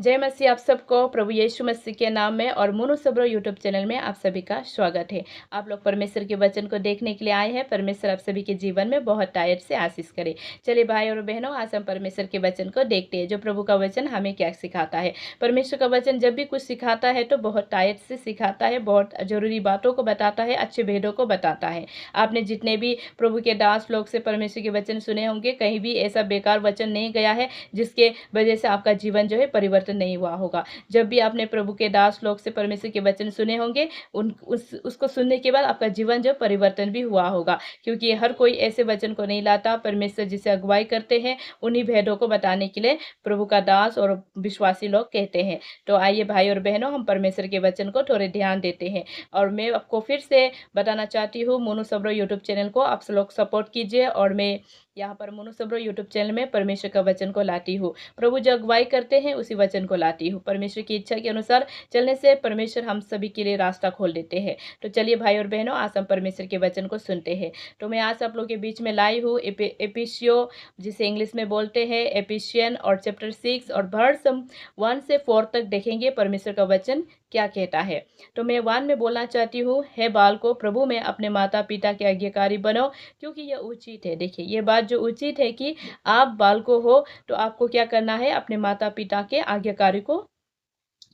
जय मसीह आप सबको प्रभु यीशु मसीह के नाम में और मोनू सबरो यूट्यूब चैनल में आप सभी का स्वागत है। आप लोग परमेश्वर के वचन को देखने के लिए आए हैं। परमेश्वर आप सभी के जीवन में बहुत टाइट से आशीष करे। चलिए भाई और बहनों, आज हम परमेश्वर के वचन को देखते हैं। जो प्रभु का वचन हमें क्या सिखाता है। परमेश्वर का वचन जब भी कुछ सिखाता है तो बहुत टाइट से सिखाता है, बहुत जरूरी बातों को बताता है, अच्छे भेदों को बताता है। आपने जितने भी प्रभु के दास लोग से परमेश्वर के वचन सुने होंगे, कहीं भी ऐसा बेकार वचन नहीं गया है जिसके वजह से आपका जीवन जो है परिवर्तन नहीं हुआ होगा। जब भी आपने प्रभु के दास लोग से परमेश्वर के वचन सुने होंगे, उसको सुनने के बाद आपका जीवन जो परिवर्तन भी हुआ होगा, क्योंकि हर कोई ऐसे वचन को नहीं लाता। परमेश्वर जिसे अगुवाई करते हैं उन्हीं भेदों को बताने के लिए प्रभु का दास और विश्वासी लोग कहते हैं। तो आइए भाई और बहनों, हम परमेश्वर के वचन को थोड़े ध्यान देते हैं। और मैं आपको फिर से बताना चाहती हूँ, मोनू सबरो यूट्यूब चैनल को आप लोग सपोर्ट कीजिए। और मैं यहाँ पर मोनू सबरो यूट्यूब चैनल में परमेश्वर का वचन को लाती हूँ। प्रभु जो अगुवाई करते हैं उसी वचन को लाती हूँ। परमेश्वर की इच्छा के अनुसार चलने से परमेश्वर हम सभी के लिए रास्ता खोल देते हैं। तो चलिए भाई और बहनों, आज हम परमेश्वर के वचन को सुनते हैं। तो मैं आज आप लोग के बीच में लाई हूँ एपिसियो, जिसे इंग्लिश में बोलते हैं एपिशियन, और चैप्टर 6 और वर्स हम 1 से 4 तक देखेंगे परमेश्वर का वचन क्या कहता है। तो मैं 1 में बोलना चाहती हूँ, हे बालकों, प्रभु में अपने माता पिता के आज्ञाकारी बनो, क्योंकि यह उचित है। देखिए, ये बात जो उचित है कि आप बालकों हो तो आपको क्या करना है, अपने माता पिता के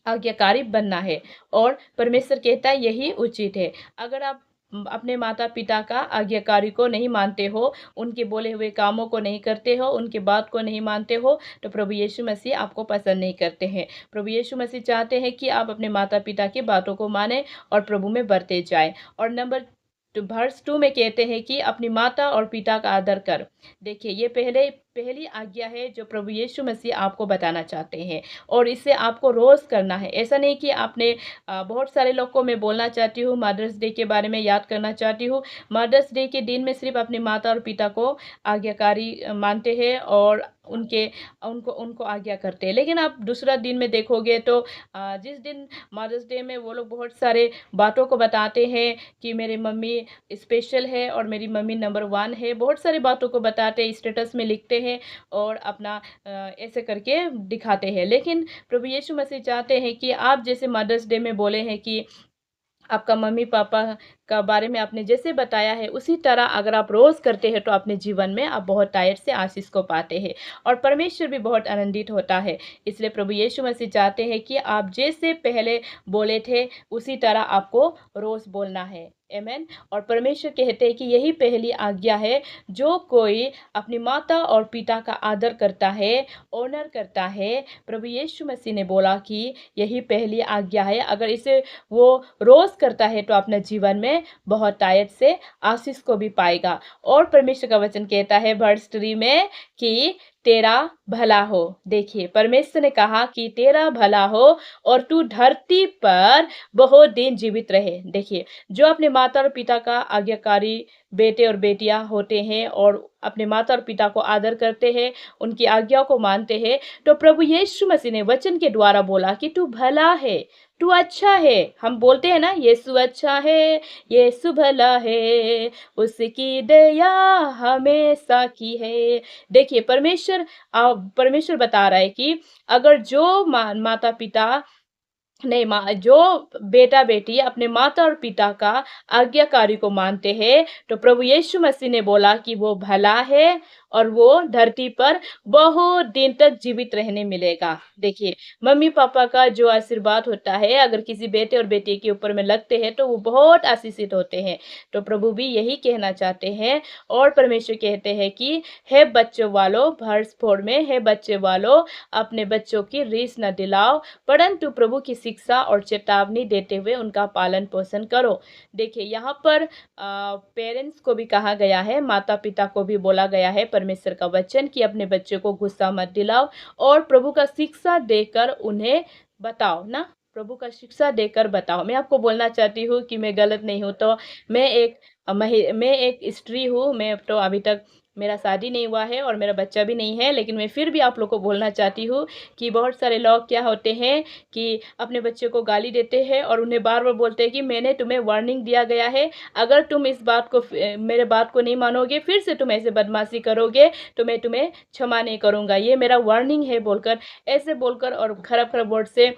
आज्ञाकारी बनना है। और परमेश्वर कहता है यही उचित है। अगर आप अपने माता पिता का आज्ञाकारी को नहीं मानते हो, उनके बोले हुए कामों को नहीं करते हो, उनके बात को नहीं मानते हो, तो प्रभु यीशु मसीह आपको पसंद नहीं करते हैं। प्रभु यीशु मसीह चाहते हैं कि आप अपने माता पिता की बातों को माने और प्रभु में बढ़ते जाएं। और नंबर वर्स 2 में कहते हैं कि अपनी माता और पिता का आदर कर। देखिए, ये पहली आज्ञा है जो प्रभु यीशु मसीह आपको बताना चाहते हैं, और इसे आपको रोज करना है। ऐसा नहीं कि आपने बहुत सारे लोग को मैं बोलना चाहती हूँ, मदर्स डे के बारे में याद करना चाहती हूँ। मदर्स डे के दिन में सिर्फ अपनी माता और पिता को आज्ञाकारी मानते हैं और उनको आज्ञा करते हैं। लेकिन आप दूसरा दिन में देखोगे तो जिस दिन मदर्स डे में वो लोग बहुत सारे बातों को बताते हैं कि मेरी मम्मी स्पेशल है और मेरी मम्मी नंबर 1 है, बहुत सारी बातों को बताते हैं, स्टेटस में लिखते हैं और अपना ऐसे करके दिखाते हैं। लेकिन प्रभु यीशु मसीह चाहते हैं कि आप जैसे मदर्स डे में बोले हैं कि आपका मम्मी पापा का बारे में आपने जैसे बताया है, उसी तरह अगर आप रोज करते हैं तो अपने जीवन में आप बहुत टाइट से आशीष को पाते हैं और परमेश्वर भी बहुत आनंदित होता है। इसलिए प्रभु यीशु मसीह चाहते हैं कि आप जैसे पहले बोले थे उसी तरह आपको रोज बोलना है। आमीन। और परमेश्वर कहते हैं कि यही पहली आज्ञा है, जो कोई अपनी माता और पिता का आदर करता है, ऑनर करता है, प्रभु यीशु मसीह ने बोला कि यही पहली आज्ञा है। अगर इसे वो रोज करता है तो अपने जीवन में बहुत टाइट से आशीष को भी पाएगा। और परमेश्वर का वचन कहता है वर्स 3 में कि तेरा भला हो। देखिए, परमेश्वर ने कहा कि तेरा भला हो और तू धरती पर बहुत दिन जीवित रहे। देखिए, जो अपने माता और पिता का आज्ञाकारी बेटे और बेटियां होते हैं और अपने माता और पिता को आदर करते हैं, उनकी आज्ञा को मानते हैं, तो प्रभु यीशु मसीह ने वचन के द्वारा बोला कि तू भला है, तू अच्छा है। हम बोलते हैं ना, यीशु अच्छा है, यीशु भला है, उसकी दया हमेशा की है। देखिए, परमेश्वर बता रहा है कि अगर जो माता पिता नहीं, जो बेटा बेटी अपने माता और पिता का आज्ञाकारी को मानते हैं, तो प्रभु यीशु मसीह ने बोला कि वो भला है और वो धरती पर बहुत दिन तक जीवित रहने मिलेगा। देखिए, मम्मी पापा का जो आशीर्वाद होता है, अगर किसी बेटे और बेटी के ऊपर में लगते हैं तो वो बहुत आशीषित होते हैं। तो प्रभु भी यही कहना चाहते हैं। और परमेश्वर कहते हैं कि हे बच्चों वालों, वर्स 4 में, हे बच्चे वालों, अपने बच्चों की रीस न दिलाओ, परंतु प्रभु की शिक्षा और चेतावनी देते हुए उनका पालन पोषण करो। देखिए, यहाँ पर पेरेंट्स को भी कहा गया है, माता पिता को भी बोला गया है परमेश्वर का वचन कि अपने बच्चों को गुस्सा मत दिलाओ और प्रभु का शिक्षा देकर उन्हें बताओ ना, प्रभु का शिक्षा देकर बताओ। मैं आपको बोलना चाहती हूँ कि मैं गलत नहीं हूँ। तो मैं एक स्त्री हूँ, मैं तो अभी तक मेरा शादी नहीं हुआ है और मेरा बच्चा भी नहीं है, लेकिन मैं फिर भी आप लोग को बोलना चाहती हूँ कि बहुत सारे लोग क्या होते हैं कि अपने बच्चे को गाली देते हैं और उन्हें बार-बार बोलते हैं कि मैंने तुम्हें वार्निंग दिया गया है, अगर तुम इस बात को मेरे बात को नहीं मानोगे, फिर से तुम ऐसे बदमाशी करोगे, तो मैं तुम्हें क्षमा नहीं करूँगा। ये मेरा वार्निंग है बोलकर, ऐसे बोलकर और खराब-खराब वर्ड से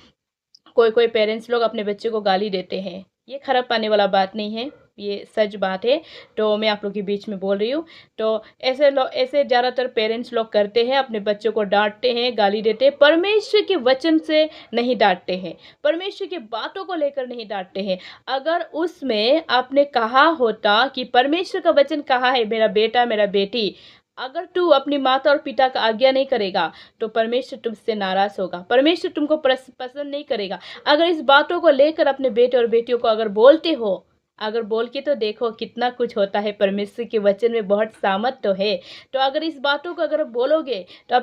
कोई-कोई पेरेंट्स लोग अपने बच्चे को गाली देते हैं। ये खराब पाने वाला बात नहीं है, ये सच बात है, तो मैं आप लोग के बीच में बोल रही हूँ। तो ऐसे ज़्यादातर पेरेंट्स लोग करते हैं, अपने बच्चों को डाँटते हैं, गाली देते हैं, परमेश्वर के वचन से नहीं डाँटते हैं, परमेश्वर की बातों को लेकर नहीं डाँटते हैं। अगर उसमें आपने कहा होता कि परमेश्वर का वचन कहा है, मेरा बेटा, मेरा बेटी, अगर तू अपनी माता और पिता का आज्ञा नहीं करेगा, तो परमेश्वर तुमसे नाराज़ होगा, परमेश्वर तुमको पसंद नहीं करेगा। अगर इस बातों को लेकर अपने बेटे और बेटियों को अगर बोलते हो, अगर बोल के तो देखो कितना कुछ होता है, परमेश्वर के वचन में बहुत सामर्थ तो है। तो अगर इस बातों को अगर बोलोगे, तो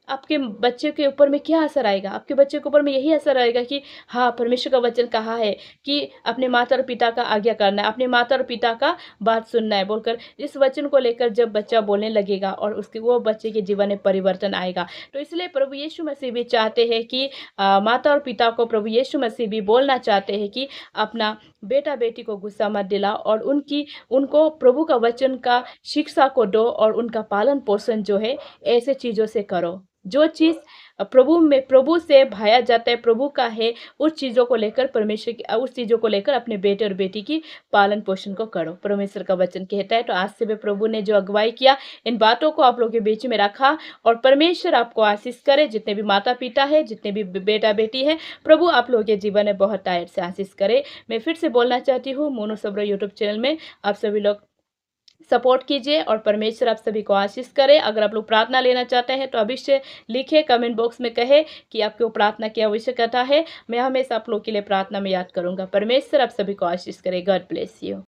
आपके बच्चे के ऊपर में क्या असर आएगा? आपके बच्चे के ऊपर में यही असर आएगा कि हाँ, परमेश्वर का वचन कहा है कि अपने माता और पिता का आज्ञा करना है, अपने माता और पिता का बात सुनना है बोलकर, इस वचन को लेकर जब बच्चा बोलने लगेगा और उसके वो बच्चे के जीवन में परिवर्तन आएगा। तो इसलिए प्रभु यीशु मसीह भी चाहते हैं कि माता और पिता को प्रभु यीशु मसीह भी बोलना चाहते हैं कि अपना बेटा-बेटी को गुस्सा मत दिलाओ और उनको प्रभु का वचन का शिक्षा को दो और उनका पालन-पोषण जो है ऐसे चीज़ों से करो। जो चीज़ प्रभु से भाया जाता है, प्रभु का है, उस चीज़ों को लेकर उस चीज़ों को लेकर अपने बेटे और बेटी की पालन-पोषण को करो। परमेश्वर का वचन कहता है, तो आज से भी प्रभु ने जो अगुवाई किया, इन बातों को आप लोगों के बीच में रखा और परमेश्वर आपको आशीष करे। जितने भी माता-पिता हैं, जितने भी बेटा-बेटी हैं, प्रभु आप लोगों के जीवन में बहुत आयत से आशीष करे। मैं फिर से बोलना चाहती हूँ, मोनू सबरो यूट्यूब चैनल में आप सभी लोग सपोर्ट कीजिए और परमेश्वर आप सभी को आशीष करे। अगर आप लोग प्रार्थना लेना चाहते हैं तो अवश्य लिखें, कमेंट बॉक्स में कहें कि आपको प्रार्थना की आवश्यकता है। मैं हमेशा आप लोग के लिए प्रार्थना में याद करूंगा। परमेश्वर आप सभी को आशीष करे। God bless you.